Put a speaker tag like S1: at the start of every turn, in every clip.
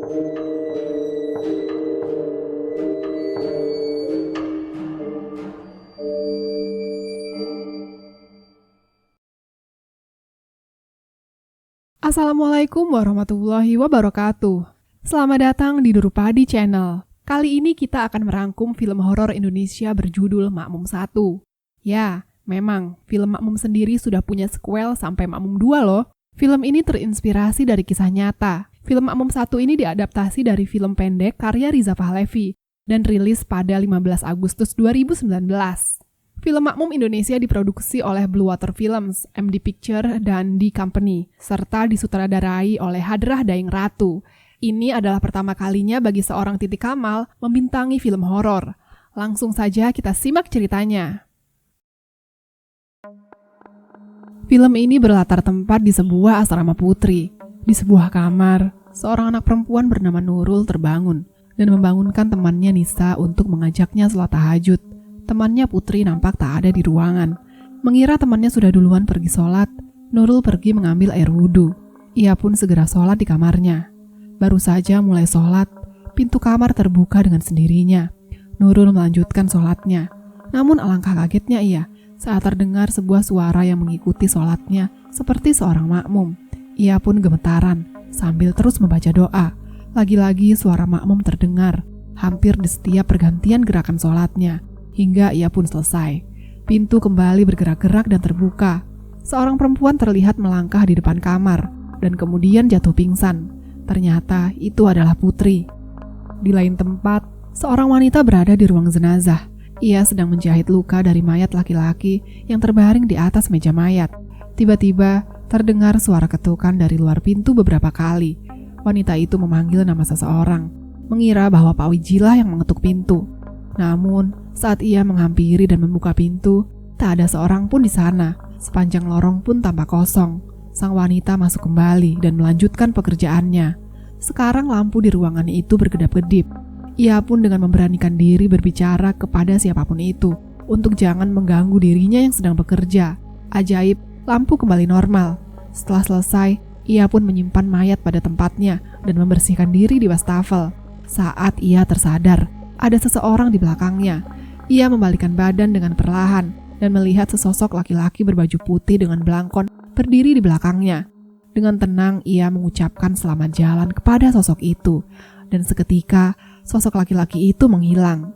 S1: Assalamualaikum warahmatullahi wabarakatuh. Selamat datang di Durupadi Channel. Kali ini kita akan merangkum film horor Indonesia berjudul Makmum 1. Ya, memang film Makmum sendiri sudah punya sequel sampai Makmum 2 loh. Film ini terinspirasi dari kisah nyata. Film Makmum 1 ini diadaptasi dari film pendek karya Riza Pahlavi dan rilis pada 15 Agustus 2019. Film Makmum Indonesia diproduksi oleh Blue Water Films, MD Picture, dan D Company, serta disutradarai oleh Hadrah Daeng Ratu. Ini adalah pertama kalinya bagi seorang Titi Kamal membintangi film horor. Langsung saja kita simak ceritanya. Film ini berlatar tempat di sebuah asrama putri. Di sebuah kamar, seorang anak perempuan bernama Nurul terbangun dan membangunkan temannya Nisa untuk mengajaknya sholat tahajud. Temannya Putri nampak tak ada di ruangan. Mengira temannya sudah duluan pergi sholat, Nurul pergi mengambil air wudhu. Ia pun segera sholat di kamarnya. Baru saja mulai sholat, pintu kamar terbuka dengan sendirinya. Nurul melanjutkan sholatnya. Namun alangkah kagetnya ia saat terdengar sebuah suara yang mengikuti sholatnya seperti seorang makmum. Ia pun gemetaran sambil terus membaca doa. Lagi-lagi suara makmum terdengar hampir di setiap pergantian gerakan sholatnya. Hingga ia pun selesai. Pintu kembali bergerak-gerak dan terbuka. Seorang perempuan terlihat melangkah di depan kamar dan kemudian jatuh pingsan. Ternyata itu adalah Putri. Di lain tempat, seorang wanita berada di ruang jenazah. Ia sedang menjahit luka dari mayat laki-laki yang terbaring di atas meja mayat. Tiba-tiba terdengar suara ketukan dari luar pintu beberapa kali. Wanita itu memanggil nama seseorang, mengira bahwa Pak Wijilah yang mengetuk pintu. Namun, saat ia menghampiri dan membuka pintu, tak ada seorang pun di sana. Sepanjang lorong pun tampak kosong. Sang wanita masuk kembali dan melanjutkan pekerjaannya. Sekarang lampu di ruangan itu berkedap-kedip. Ia pun dengan memberanikan diri berbicara kepada siapapun itu untuk jangan mengganggu dirinya yang sedang bekerja. Ajaib, lampu kembali normal. Setelah selesai, ia pun menyimpan mayat pada tempatnya dan membersihkan diri di wastafel. Saat ia tersadar, ada seseorang di belakangnya. Ia membalikkan badan dengan perlahan dan melihat sesosok laki-laki berbaju putih dengan belangkon berdiri di belakangnya. Dengan tenang ia mengucapkan selamat jalan kepada sosok itu, dan seketika sosok laki-laki itu menghilang.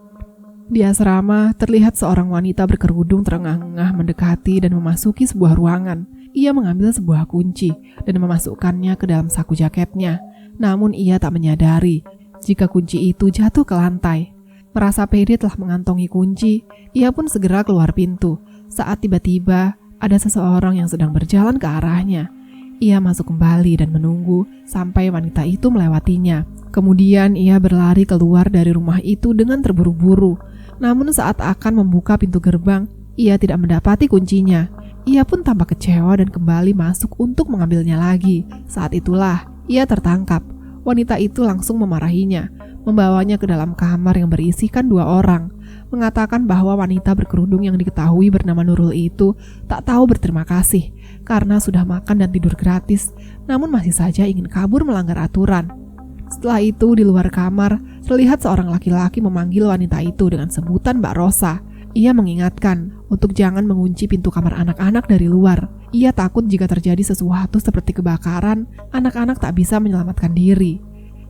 S1: Di asrama terlihat seorang wanita berkerudung terengah-engah mendekati dan memasuki sebuah ruangan. Ia mengambil sebuah kunci dan memasukkannya ke dalam saku jaketnya. Namun ia tak menyadari jika kunci itu jatuh ke lantai. Merasa pede telah mengantongi kunci, ia pun segera keluar pintu. Saat tiba-tiba ada seseorang yang sedang berjalan ke arahnya. Ia masuk kembali dan menunggu sampai wanita itu melewatinya. Kemudian ia berlari keluar dari rumah itu dengan terburu-buru. Namun saat akan membuka pintu gerbang, ia tidak mendapati kuncinya. Ia pun tampak kecewa dan kembali masuk untuk mengambilnya lagi. Saat itulah ia tertangkap. Wanita itu langsung memarahinya, membawanya ke dalam kamar yang berisikan 2 orang, mengatakan bahwa wanita berkerudung yang diketahui bernama Nurul itu tak tahu berterima kasih karena sudah makan dan tidur gratis, namun masih saja ingin kabur melanggar aturan. Setelah itu di luar kamar, terlihat seorang laki-laki memanggil wanita itu dengan sebutan Mbak Rosa. Ia mengingatkan untuk jangan mengunci pintu kamar anak-anak dari luar. Ia takut jika terjadi sesuatu seperti kebakaran, anak-anak tak bisa menyelamatkan diri.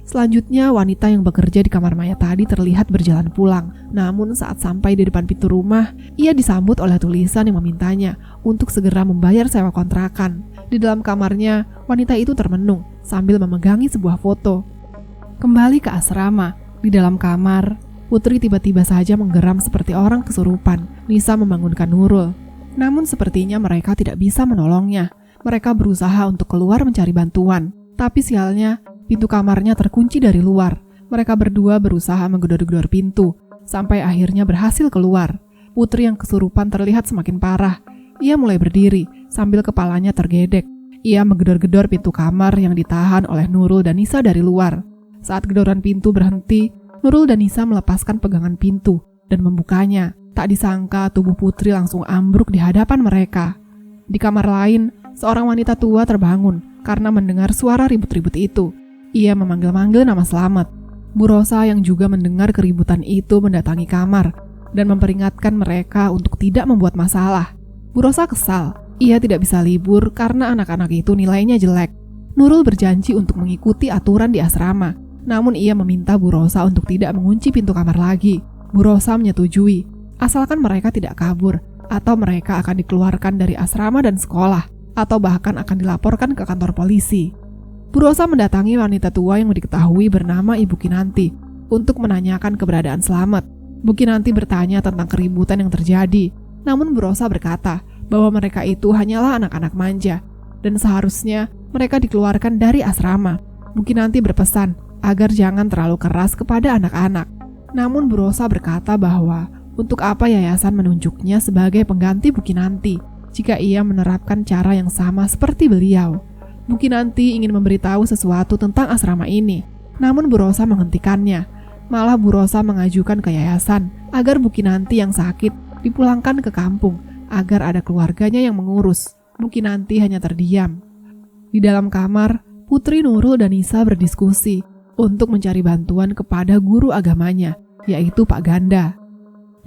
S1: Selanjutnya, wanita yang bekerja di kamar mayat tadi terlihat berjalan pulang. Namun saat sampai di depan pintu rumah, ia disambut oleh tulisan yang memintanya untuk segera membayar sewa kontrakan. Di dalam kamarnya, wanita itu termenung sambil memegangi sebuah foto. Kembali ke asrama, di dalam kamar, Putri tiba-tiba saja menggeram seperti orang kesurupan. Nisa membangunkan Nurul. Namun sepertinya mereka tidak bisa menolongnya. Mereka berusaha untuk keluar mencari bantuan. Tapi sialnya, pintu kamarnya terkunci dari luar. Mereka berdua berusaha menggedor-gedor pintu, sampai akhirnya berhasil keluar. Putri yang kesurupan terlihat semakin parah. Ia mulai berdiri, sambil kepalanya tergedek. Ia menggedor-gedor pintu kamar yang ditahan oleh Nurul dan Nisa dari luar. Saat gedoran pintu berhenti, Nurul dan Nisa melepaskan pegangan pintu dan membukanya. Tak disangka tubuh Putri langsung ambruk di hadapan mereka. Di kamar lain, seorang wanita tua terbangun karena mendengar suara ribut-ribut itu. Ia memanggil-manggil nama Slamet. Bu Rosa yang juga mendengar keributan itu mendatangi kamar dan memperingatkan mereka untuk tidak membuat masalah. Bu Rosa kesal. Ia tidak bisa libur karena anak-anak itu nilainya jelek. Nurul berjanji untuk mengikuti aturan di asrama. Namun ia meminta Bu Rosa untuk tidak mengunci pintu kamar lagi. Bu Rosa menyetujui, asalkan mereka tidak kabur, atau mereka akan dikeluarkan dari asrama dan sekolah, atau bahkan akan dilaporkan ke kantor polisi. Bu Rosa mendatangi wanita tua yang diketahui bernama Ibu Kinanti untuk menanyakan keberadaan Slamet. Bu Kinanti bertanya tentang keributan yang terjadi, namun Bu Rosa berkata bahwa mereka itu hanyalah anak-anak manja, dan seharusnya mereka dikeluarkan dari asrama. Bu Kinanti berpesan agar jangan terlalu keras kepada anak-anak. Namun Bu Rosa berkata bahwa untuk apa yayasan menunjuknya sebagai pengganti Bu Kinanti jika ia menerapkan cara yang sama seperti beliau. Bu Kinanti ingin memberitahu sesuatu tentang asrama ini, namun Bu Rosa menghentikannya. Malah Bu Rosa mengajukan ke yayasan agar Bu Kinanti yang sakit dipulangkan ke kampung agar ada keluarganya yang mengurus. Bu Kinanti hanya terdiam. Di dalam kamar, Putri, Nurul, dan Nisa berdiskusi untuk mencari bantuan kepada guru agamanya, yaitu Pak Ganda.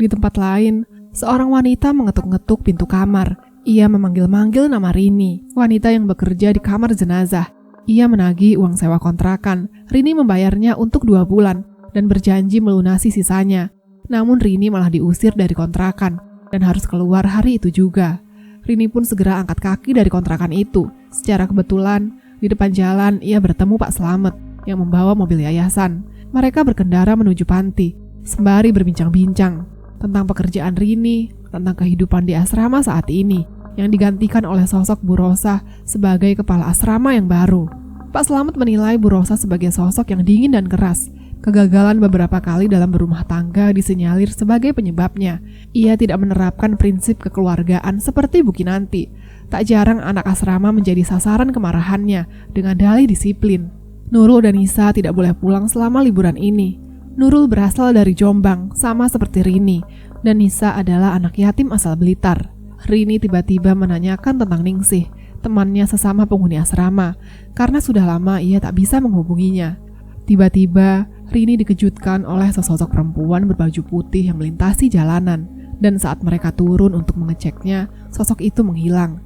S1: Di tempat lain, seorang wanita mengetuk-ngetuk pintu kamar. Ia memanggil-manggil nama Rini, wanita yang bekerja di kamar jenazah. Ia menagih uang sewa kontrakan. Rini membayarnya untuk 2 bulan dan berjanji melunasi sisanya. Namun Rini malah diusir dari kontrakan dan harus keluar hari itu juga. Rini pun segera angkat kaki dari kontrakan itu. Secara kebetulan, di depan jalan ia bertemu Pak Slamet yang membawa mobil yayasan. Mereka berkendara menuju panti, sembari berbincang-bincang tentang pekerjaan Rini, tentang kehidupan di asrama saat ini, yang digantikan oleh sosok Bu Rosa sebagai kepala asrama yang baru. Pak Slamet menilai Bu Rosa sebagai sosok yang dingin dan keras. Kegagalan beberapa kali dalam berumah tangga disinyalir sebagai penyebabnya. Ia tidak menerapkan prinsip kekeluargaan seperti Bu Kinanti. Tak jarang anak asrama menjadi sasaran kemarahannya dengan dalih disiplin. Nurul dan Nisa tidak boleh pulang selama liburan ini. Nurul berasal dari Jombang, sama seperti Rini, dan Nisa adalah anak yatim asal Blitar. Rini tiba-tiba menanyakan tentang Ningsih, temannya sesama penghuni asrama, karena sudah lama ia tak bisa menghubunginya. Tiba-tiba, Rini dikejutkan oleh sesosok perempuan berbaju putih yang melintasi jalanan, dan saat mereka turun untuk mengeceknya, sosok itu menghilang.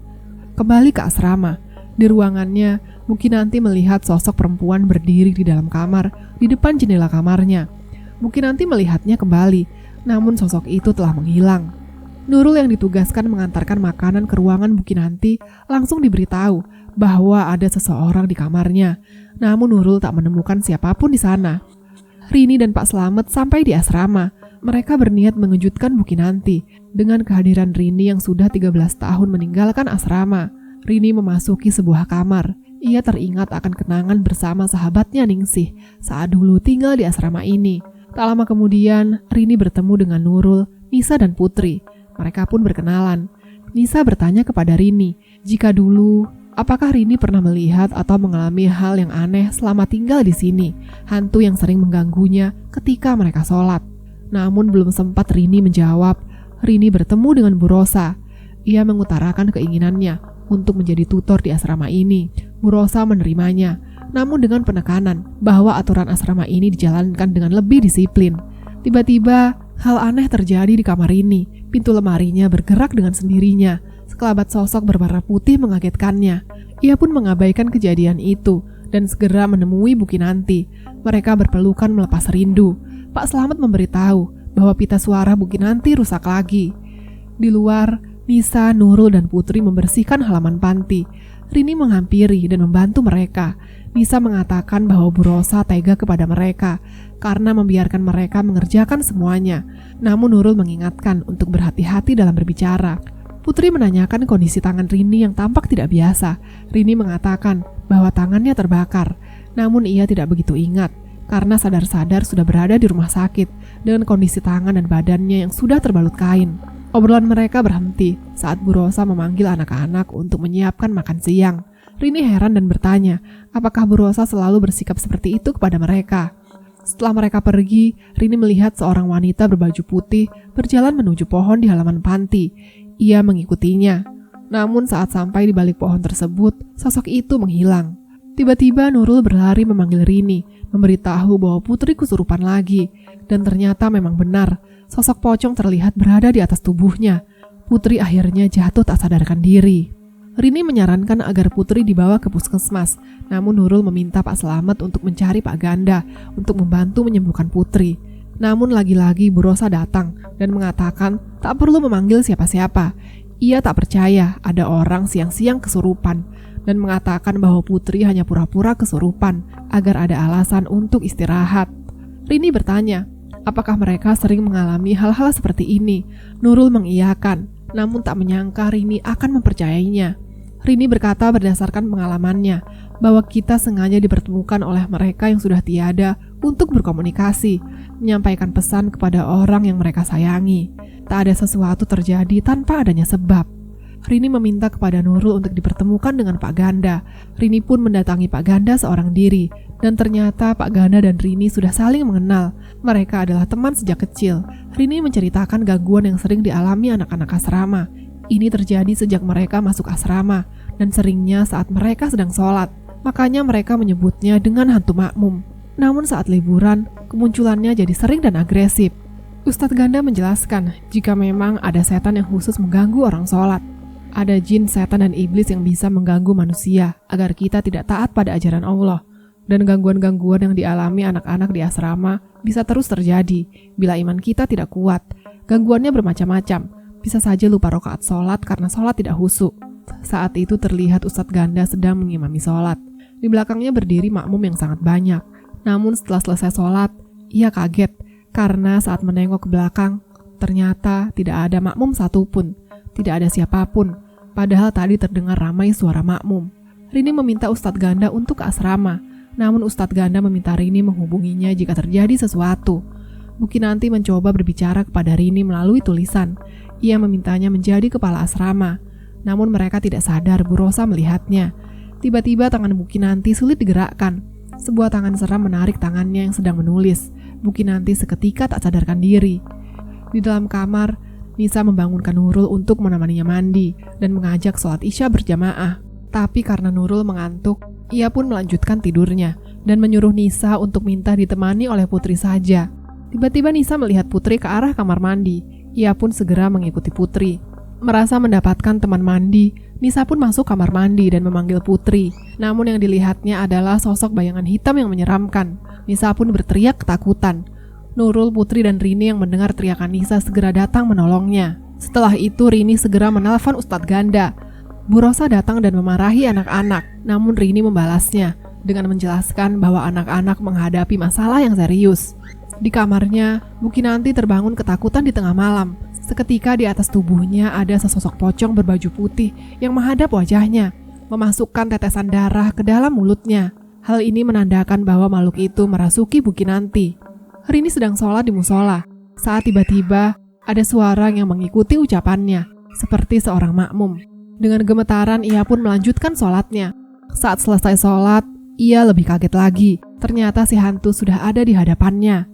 S1: Kembali ke asrama, di ruangannya, Bu Kinanti melihat sosok perempuan berdiri di dalam kamar, di depan jendela kamarnya. Bu Kinanti melihatnya kembali, namun sosok itu telah menghilang. Nurul yang ditugaskan mengantarkan makanan ke ruangan Bu Kinanti langsung diberitahu bahwa ada seseorang di kamarnya. Namun Nurul tak menemukan siapapun di sana. Rini dan Pak Slamet sampai di asrama. Mereka berniat mengejutkan Bu Kinanti dengan kehadiran Rini yang sudah 13 tahun meninggalkan asrama. Rini memasuki sebuah kamar. Ia teringat akan kenangan bersama sahabatnya Ningsih saat dulu tinggal di asrama ini. Tak lama kemudian, Rini bertemu dengan Nurul, Nisa, dan Putri. Mereka pun berkenalan. Nisa bertanya kepada Rini, jika dulu, apakah Rini pernah melihat atau mengalami hal yang aneh selama tinggal di sini, hantu yang sering mengganggunya ketika mereka sholat. Namun belum sempat Rini menjawab, Rini bertemu dengan Bu Rosa. Ia mengutarakan keinginannya untuk menjadi tutor di asrama ini. Bu Rosa menerimanya, namun dengan penekanan bahwa aturan asrama ini dijalankan dengan lebih disiplin. Tiba-tiba, hal aneh terjadi di kamar ini. Pintu lemarinya bergerak dengan sendirinya. Sekelabat sosok berwarna putih mengagetkannya. Ia pun mengabaikan kejadian itu dan segera menemui Bu Kinanti. Mereka berpelukan melepas rindu. Pak Slamet memberitahu bahwa pita suara Bu Kinanti rusak lagi. Di luar, Nisa, Nurul, dan Putri membersihkan halaman panti. Rini menghampiri dan membantu mereka. Nisa mengatakan bahwa Bu Rosa tega kepada mereka karena membiarkan mereka mengerjakan semuanya. Namun Nurul mengingatkan untuk berhati-hati dalam berbicara. Putri menanyakan kondisi tangan Rini yang tampak tidak biasa. Rini mengatakan bahwa tangannya terbakar, namun ia tidak begitu ingat karena sadar-sadar sudah berada di rumah sakit dengan kondisi tangan dan badannya yang sudah terbalut kain. Obrolan mereka berhenti saat Bu Rosa memanggil anak-anak untuk menyiapkan makan siang. Rini heran dan bertanya, apakah Bu Rosa selalu bersikap seperti itu kepada mereka? Setelah mereka pergi, Rini melihat seorang wanita berbaju putih berjalan menuju pohon di halaman panti. Ia mengikutinya. Namun saat sampai di balik pohon tersebut, sosok itu menghilang. Tiba-tiba Nurul berlari memanggil Rini, memberitahu bahwa Putri kesurupan lagi. Dan ternyata memang benar, sosok pocong terlihat berada di atas tubuhnya. Putri akhirnya jatuh tak sadarkan diri. Rini menyarankan agar Putri dibawa ke puskesmas, namun Nurul meminta Pak Slamet untuk mencari Pak Ganda untuk membantu menyembuhkan Putri. Namun lagi-lagi Bu Rosa datang dan mengatakan tak perlu memanggil siapa-siapa. Ia tak percaya ada orang siang-siang kesurupan dan mengatakan bahwa Putri hanya pura-pura kesurupan agar ada alasan untuk istirahat. Rini bertanya, apakah mereka sering mengalami hal-hal seperti ini? Nurul mengiyakan, namun tak menyangka Rini akan mempercayainya. Rini berkata berdasarkan pengalamannya bahwa kita sengaja dipertemukan oleh mereka yang sudah tiada untuk berkomunikasi, menyampaikan pesan kepada orang yang mereka sayangi. Tak ada sesuatu terjadi tanpa adanya sebab. Rini meminta kepada Nurul untuk dipertemukan dengan Pak Ganda. Rini pun mendatangi Pak Ganda seorang diri, dan ternyata Pak Ganda dan Rini sudah saling mengenal. Mereka adalah teman sejak kecil. Rini menceritakan gangguan yang sering dialami anak-anak asrama. Ini terjadi sejak mereka masuk asrama, dan seringnya saat mereka sedang sholat. Makanya mereka menyebutnya dengan hantu makmum. Namun saat liburan, kemunculannya jadi sering dan agresif. Ustadz Ganda menjelaskan jika memang ada setan yang khusus mengganggu orang sholat. Ada jin, setan, dan iblis yang bisa mengganggu manusia agar kita tidak taat pada ajaran Allah. Dan gangguan-gangguan yang dialami anak-anak di asrama bisa terus terjadi bila iman kita tidak kuat. Gangguannya bermacam-macam. Bisa saja lupa rakaat sholat karena sholat tidak khusyuk. Saat itu terlihat Ustadz Ganda sedang mengimami sholat. Di belakangnya berdiri makmum yang sangat banyak. Namun setelah selesai sholat, ia kaget karena saat menengok ke belakang, ternyata tidak ada makmum satupun. Tidak ada siapapun, padahal tadi terdengar ramai suara makmum. Rini meminta Ustadz Ganda untuk ke asrama. Namun Ustadz Ganda meminta Rini menghubunginya jika terjadi sesuatu. Bu Kinanti mencoba berbicara kepada Rini melalui tulisan. Ia memintanya menjadi kepala asrama. Namun mereka tidak sadar Bu Rosa melihatnya. Tiba-tiba tangan Bu Kinanti sulit digerakkan. Sebuah tangan seram menarik tangannya yang sedang menulis. Bu Kinanti seketika tak sadarkan diri. Di dalam kamar, Nisa membangunkan Nurul untuk menemaninya mandi dan mengajak sholat Isya berjamaah. Tapi karena Nurul mengantuk, ia pun melanjutkan tidurnya dan menyuruh Nisa untuk minta ditemani oleh Putri saja. Tiba-tiba Nisa melihat Putri ke arah kamar mandi. Ia pun segera mengikuti Putri. Merasa mendapatkan teman mandi, Nisa pun masuk kamar mandi dan memanggil Putri. Namun yang dilihatnya adalah sosok bayangan hitam yang menyeramkan. Nisa pun berteriak ketakutan. Nurul, Putri, dan Rini yang mendengar teriakan Nisa segera datang menolongnya. Setelah itu Rini segera menelpon Ustadz Ganda. Bu Rosa datang dan memarahi anak-anak, namun Rini membalasnya dengan menjelaskan bahwa anak-anak menghadapi masalah yang serius. Di kamarnya, Bu Kinanti terbangun ketakutan di tengah malam. Seketika di atas tubuhnya ada sesosok pocong berbaju putih yang menghadap wajahnya, memasukkan tetesan darah ke dalam mulutnya. Hal ini menandakan bahwa makhluk itu merasuki Bu Kinanti. Rini sedang sholat di musola, saat tiba-tiba ada suara yang mengikuti ucapannya, seperti seorang makmum. Dengan gemetaran ia pun melanjutkan sholatnya. Saat selesai sholat, ia lebih kaget lagi. Ternyata si hantu sudah ada di hadapannya.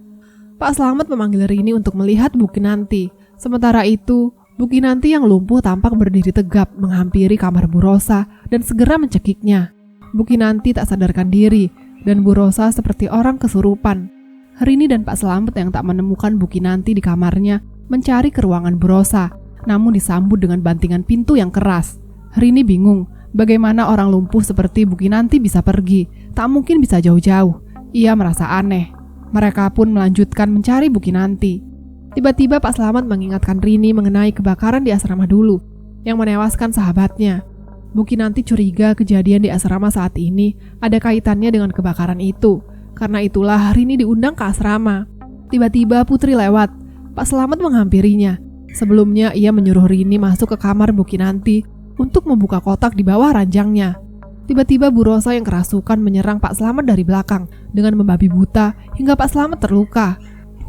S1: Pak Slamet memanggil Rini untuk melihat Bu Kinanti. Sementara itu, Bu Kinanti yang lumpuh tampak berdiri tegap menghampiri kamar Bu Rosa dan segera mencekiknya. Bu Kinanti tak sadarkan diri dan Bu Rosa seperti orang kesurupan. Rini dan Pak Slamet yang tak menemukan Bu Kinanti di kamarnya mencari ke ruangan Bu Rosa, namun disambut dengan bantingan pintu yang keras. Rini bingung, bagaimana orang lumpuh seperti Bu Kinanti bisa pergi, tak mungkin bisa jauh-jauh. Ia merasa aneh. Mereka pun melanjutkan mencari Bu Kinanti. Tiba-tiba Pak Slamet mengingatkan Rini mengenai kebakaran di asrama dulu, yang menewaskan sahabatnya. Bu Kinanti curiga kejadian di asrama saat ini ada kaitannya dengan kebakaran itu. Karena itulah Rini diundang ke asrama. Tiba-tiba Putri lewat. Pak Slamet menghampirinya. Sebelumnya ia menyuruh Rini masuk ke kamar Bu Kinanti untuk membuka kotak di bawah ranjangnya. Tiba-tiba Bu Rosa yang kerasukan menyerang Pak Slamet dari belakang dengan membabi buta hingga Pak Slamet terluka.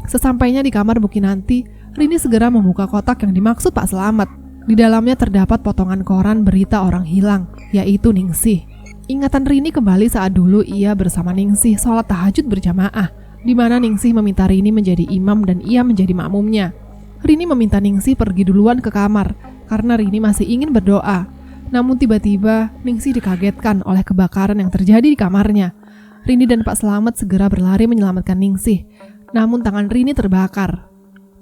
S1: Sesampainya di kamar Bu Kinanti, Rini segera membuka kotak yang dimaksud Pak Slamet. Di dalamnya terdapat potongan koran berita orang hilang, yaitu Ningsih. Ingatan Rini kembali saat dulu ia bersama Ningsih sholat tahajud berjamaah, di mana Ningsih meminta Rini menjadi imam dan ia menjadi makmumnya. Rini meminta Ningsih pergi duluan ke kamar, karena Rini masih ingin berdoa. Namun tiba-tiba Ningsih dikagetkan oleh kebakaran yang terjadi di kamarnya. Rini dan Pak Slamet segera berlari menyelamatkan Ningsih. Namun tangan Rini terbakar.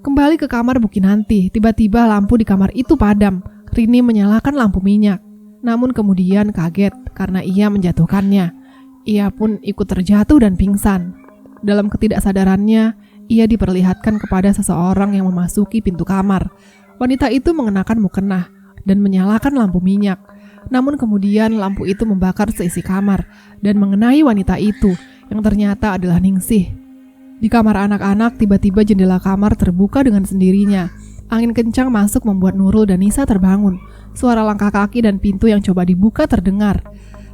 S1: Kembali ke kamar Bu Kinanti, tiba-tiba lampu di kamar itu padam. Rini menyalakan lampu minyak. Namun kemudian kaget karena ia menjatuhkannya. Ia pun ikut terjatuh dan pingsan. Dalam ketidaksadarannya, ia diperlihatkan kepada seseorang yang memasuki pintu kamar. Wanita itu mengenakan mukena dan menyalakan lampu minyak. Namun kemudian lampu itu membakar seisi kamar dan mengenai wanita itu yang ternyata adalah Ningsih. Di kamar anak-anak, tiba-tiba jendela kamar terbuka dengan sendirinya. Angin kencang masuk membuat Nurul dan Nisa terbangun. Suara langkah kaki dan pintu yang coba dibuka terdengar.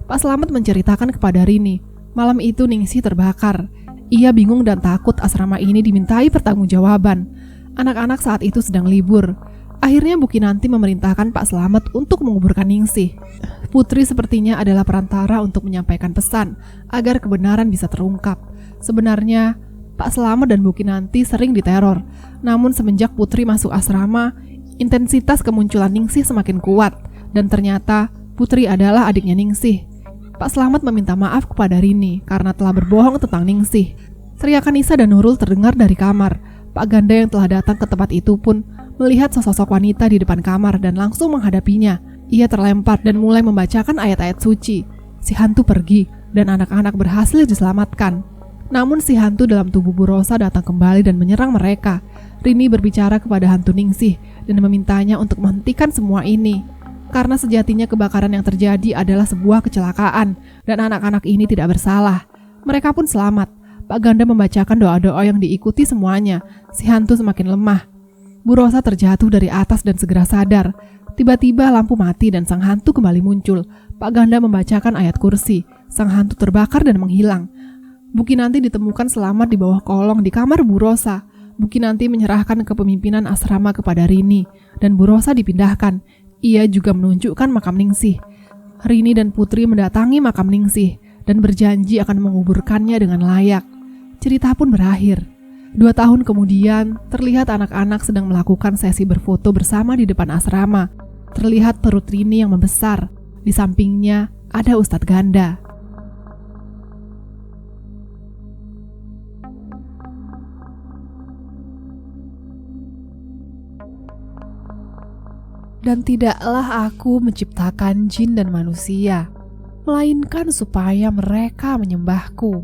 S1: Pak Slamet menceritakan kepada Rini, malam itu Ningsih terbakar. Ia bingung dan takut asrama ini dimintai pertanggungjawaban. Anak-anak saat itu sedang libur. Akhirnya Bu Kinanti memerintahkan Pak Slamet untuk menguburkan Ningsih. Putri sepertinya adalah perantara untuk menyampaikan pesan agar kebenaran bisa terungkap. Sebenarnya Pak Slamet dan Bu Kinanti sering diteror. Namun semenjak Putri masuk asrama, intensitas kemunculan Ningsih semakin kuat. Dan ternyata Putri adalah adiknya Ningsih. Pak Slamet meminta maaf kepada Rini karena telah berbohong tentang Ningsih. Teriakan Nisa dan Nurul terdengar dari kamar. Pak Ganda yang telah datang ke tempat itu pun melihat sesosok wanita di depan kamar dan langsung menghadapinya. Ia terlempar dan mulai membacakan ayat-ayat suci. Si hantu pergi dan anak-anak berhasil diselamatkan. Namun si hantu dalam tubuh Bu Rosa datang kembali dan menyerang mereka. Rini berbicara kepada hantu Ningsih dan memintanya untuk menghentikan semua ini. Karena sejatinya kebakaran yang terjadi adalah sebuah kecelakaan dan anak-anak ini tidak bersalah. Mereka pun selamat. Pak Ganda membacakan doa-doa yang diikuti semuanya. Si hantu semakin lemah. Bu Rosa terjatuh dari atas dan segera sadar. Tiba-tiba lampu mati dan sang hantu kembali muncul. Pak Ganda membacakan ayat kursi. Sang hantu terbakar dan menghilang. Bu Kinanti ditemukan selamat di bawah kolong di kamar Bu Rosa. Bu Kinanti menyerahkan kepemimpinan asrama kepada Rini dan Bu Rosa dipindahkan. Ia juga menunjukkan makam Ningsih. Rini dan Putri mendatangi makam Ningsih dan berjanji akan menguburkannya dengan layak. Cerita pun berakhir. 2 tahun kemudian, terlihat anak-anak sedang melakukan sesi berfoto bersama di depan asrama. Terlihat perut Rini yang membesar. Di sampingnya ada Ustadz Ganda. Dan tidaklah aku menciptakan jin dan manusia, melainkan supaya mereka menyembahku.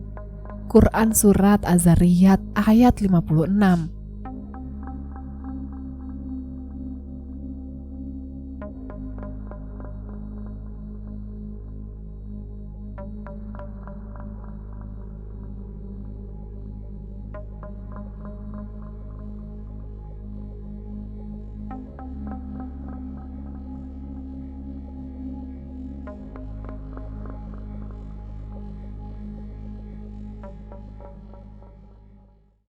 S1: Quran Surat Az-Zariyat ayat 56.